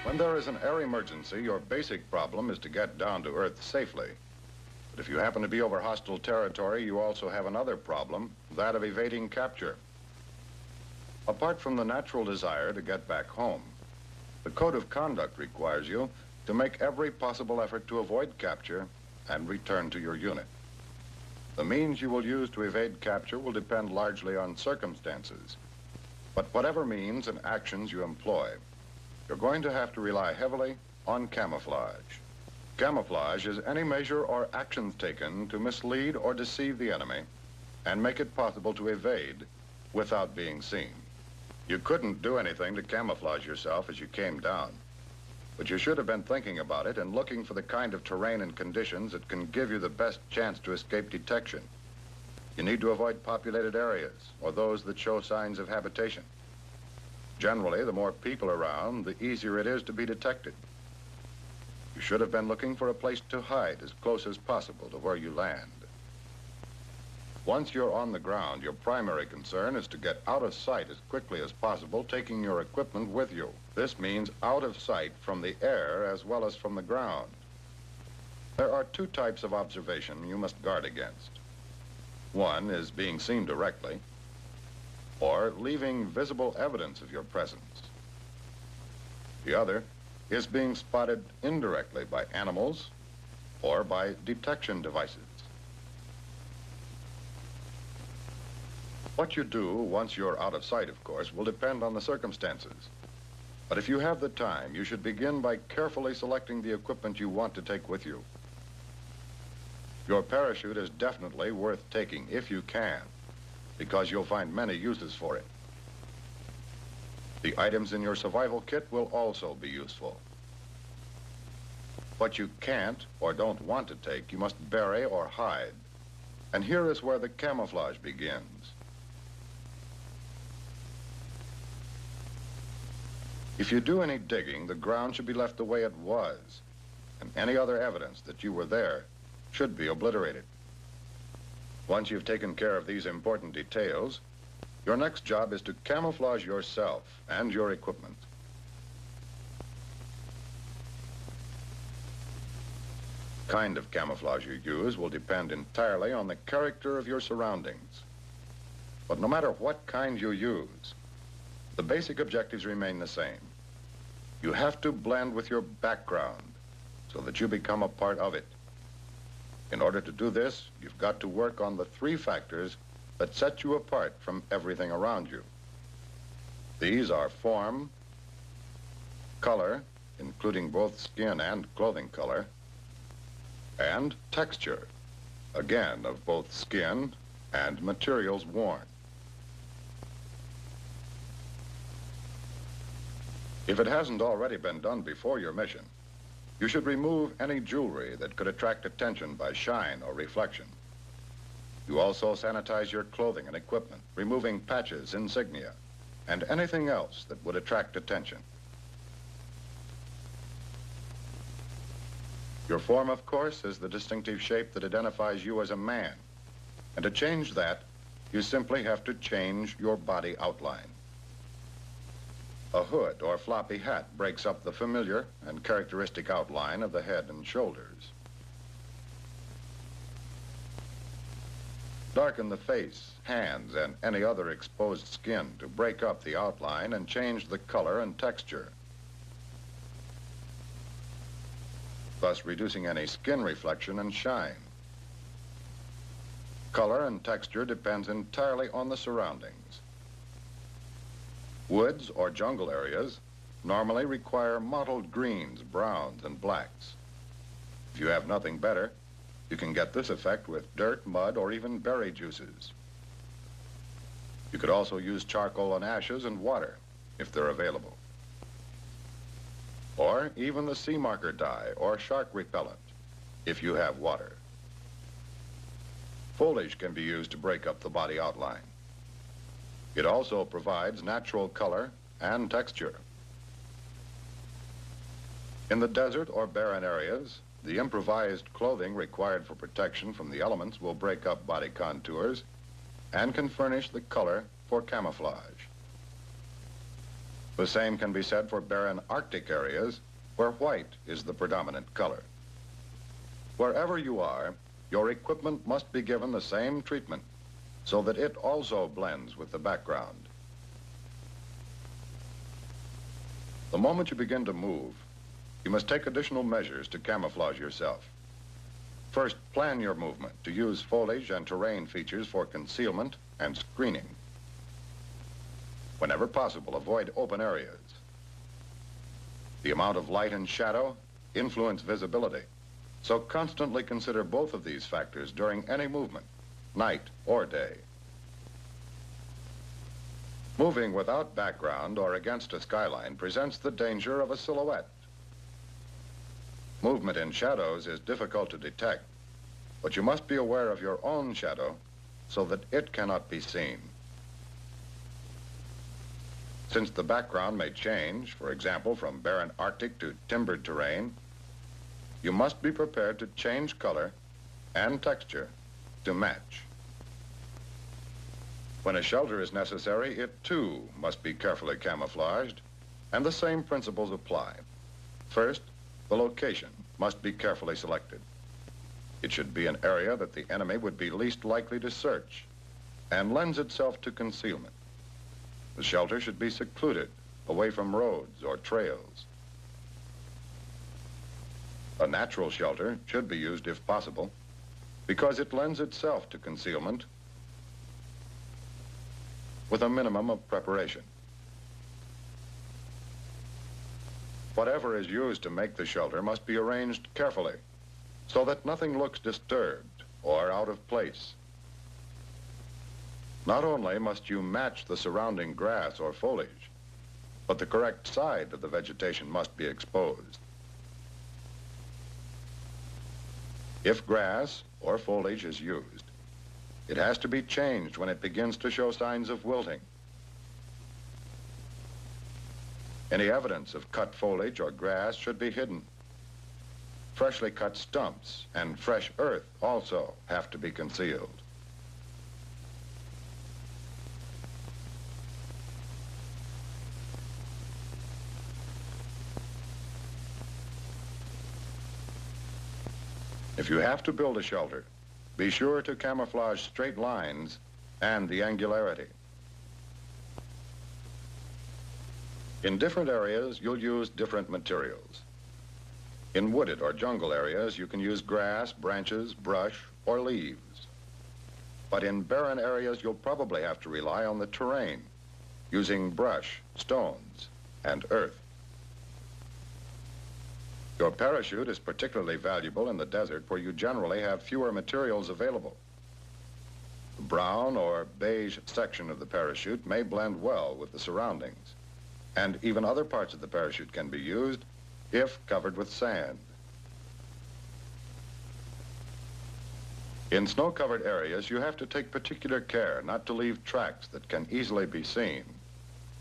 When there is an air emergency, your basic problem is to get down to Earth safely. But if you happen to be over hostile territory, you also have another problem, that of evading capture. Apart from the natural desire to get back home, the code of conduct requires you to make every possible effort to avoid capture and return to your unit. The means you will use to evade capture will depend largely on circumstances. But whatever means and actions you employ, you're going to have to rely heavily on camouflage. Camouflage is any measure or actions taken to mislead or deceive the enemy and make it possible to evade without being seen. You couldn't do anything to camouflage yourself as you came down, but you should have been thinking about it and looking for the kind of terrain and conditions that can give you the best chance to escape detection. You need to avoid populated areas or those that show signs of habitation. Generally, the more people around, the easier it is to be detected. You should have been looking for a place to hide as close as possible to where you land. Once you're on the ground, your primary concern is to get out of sight as quickly as possible, taking your equipment with you. This means out of sight from the air as well as from the ground. There are two types of observation you must guard against. One is being seen directly, or leaving visible evidence of your presence. The other is being spotted indirectly by animals or by detection devices. What you do once you're out of sight, of course, will depend on the circumstances. But if you have the time, you should begin by carefully selecting the equipment you want to take with you. Your parachute is definitely worth taking if you can, because you'll find many uses for it. The items in your survival kit will also be useful. What you can't or don't want to take, you must bury or hide. And here is where the camouflage begins. If you do any digging, the ground should be left the way it was, and any other evidence that you were there should be obliterated. Once you've taken care of these important details, your next job is to camouflage yourself and your equipment. The kind of camouflage you use will depend entirely on the character of your surroundings. But no matter what kind you use, the basic objectives remain the same. You have to blend with your background so that you become a part of it. In order to do this, you've got to work on the three factors that set you apart from everything around you. These are form, color, including both skin and clothing color, and texture, again, of both skin and materials worn. If it hasn't already been done before your mission, you should remove any jewelry that could attract attention by shine or reflection. You also sanitize your clothing and equipment, removing patches, insignia, and anything else that would attract attention. Your form, of course, is the distinctive shape that identifies you as a man. And to change that, you simply have to change your body outline. A hood or floppy hat breaks up the familiar and characteristic outline of the head and shoulders. Darken the face, hands, and any other exposed skin to break up the outline and change the color and texture, thus reducing any skin reflection and shine. Color and texture depends entirely on the surroundings. Woods or jungle areas normally require mottled greens, browns, and blacks. If you have nothing better, you can get this effect with dirt, mud, or even berry juices. You could also use charcoal and ashes and water, if they're available. Or even the sea marker dye or shark repellent, if you have water. Foliage can be used to break up the body outline. It also provides natural color and texture. In the desert or barren areas, the improvised clothing required for protection from the elements will break up body contours and can furnish the color for camouflage. The same can be said for barren Arctic areas where white is the predominant color. Wherever you are, your equipment must be given the same treatment so that it also blends with the background. The moment you begin to move, you must take additional measures to camouflage yourself. First, plan your movement to use foliage and terrain features for concealment and screening. Whenever possible, avoid open areas. The amount of light and shadow influence visibility, so constantly consider both of these factors during any movement, night or day. Moving without background or against a skyline presents the danger of a silhouette. Movement in shadows is difficult to detect, but you must be aware of your own shadow so that it cannot be seen. Since the background may change, for example, from barren Arctic to timbered terrain, you must be prepared to change color and texture to match. When a shelter is necessary, it too must be carefully camouflaged, and the same principles apply. First, the location must be carefully selected. It should be an area that the enemy would be least likely to search and lends itself to concealment. The shelter should be secluded, away from roads or trails. A natural shelter should be used if possible, because it lends itself to concealment with a minimum of preparation. Whatever is used to make the shelter must be arranged carefully so that nothing looks disturbed or out of place. Not only must you match the surrounding grass or foliage, but the correct side of the vegetation must be exposed. If grass or foliage is used, it has to be changed when it begins to show signs of wilting. Any evidence of cut foliage or grass should be hidden. Freshly cut stumps and fresh earth also have to be concealed. If you have to build a shelter, be sure to camouflage straight lines and the angularity. In different areas, you'll use different materials. In wooded or jungle areas, you can use grass, branches, brush, or leaves. But in barren areas, you'll probably have to rely on the terrain, using brush, stones, and earth. Your parachute is particularly valuable in the desert where you generally have fewer materials available. The brown or beige section of the parachute may blend well with the surroundings, and even other parts of the parachute can be used if covered with sand. In snow-covered areas, you have to take particular care not to leave tracks that can easily be seen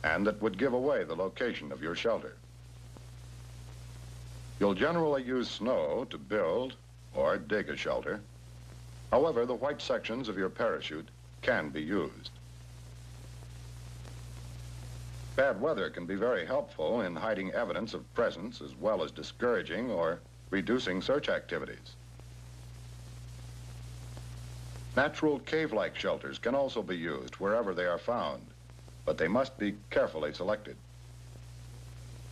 and that would give away the location of your shelter. You'll generally use snow to build or dig a shelter. However, the white sections of your parachute can be used. Bad weather can be very helpful in hiding evidence of presence as well as discouraging or reducing search activities. Natural cave-like shelters can also be used wherever they are found, but they must be carefully selected.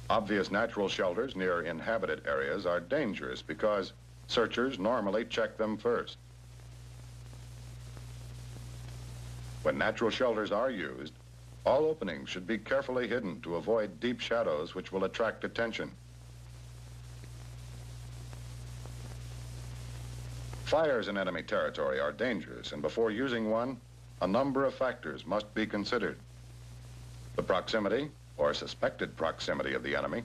Obvious natural shelters near inhabited areas are dangerous because searchers normally check them first. When natural shelters are used, all openings should be carefully hidden to avoid deep shadows which will attract attention. Fires in enemy territory are dangerous, and before using one, a number of factors must be considered. The proximity or suspected proximity of the enemy,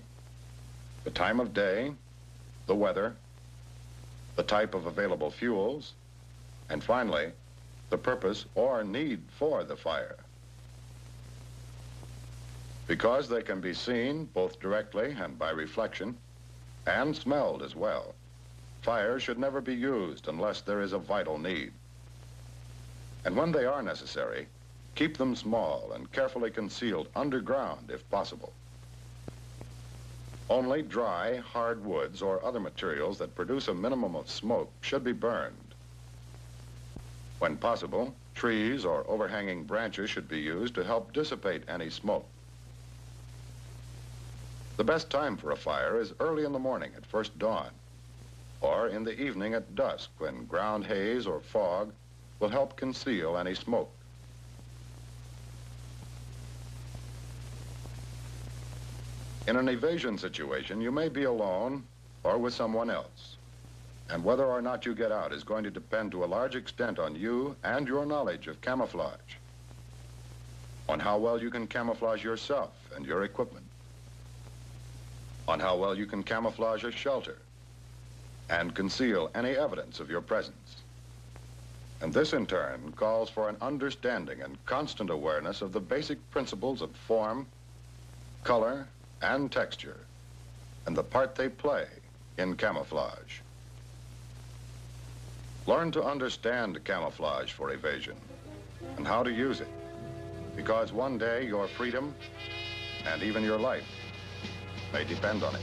the time of day, the weather, the type of available fuels, and finally, the purpose or need for the fire. Because they can be seen both directly and by reflection, and smelled as well, fire should never be used unless there is a vital need. And when they are necessary, keep them small and carefully concealed underground if possible. Only dry, hard woods or other materials that produce a minimum of smoke should be burned. When possible, trees or overhanging branches should be used to help dissipate any smoke. The best time for a fire is early in the morning at first dawn, or in the evening at dusk when ground haze or fog will help conceal any smoke. In an evasion situation, you may be alone or with someone else. And whether or not you get out is going to depend to a large extent on you and your knowledge of camouflage, on how well you can camouflage yourself and your equipment, on how well you can camouflage a shelter and conceal any evidence of your presence. And this, in turn, calls for an understanding and constant awareness of the basic principles of form, color, and texture, and the part they play in camouflage. Learn to understand camouflage for evasion and how to use it, because one day your freedom and even your life may depend on it.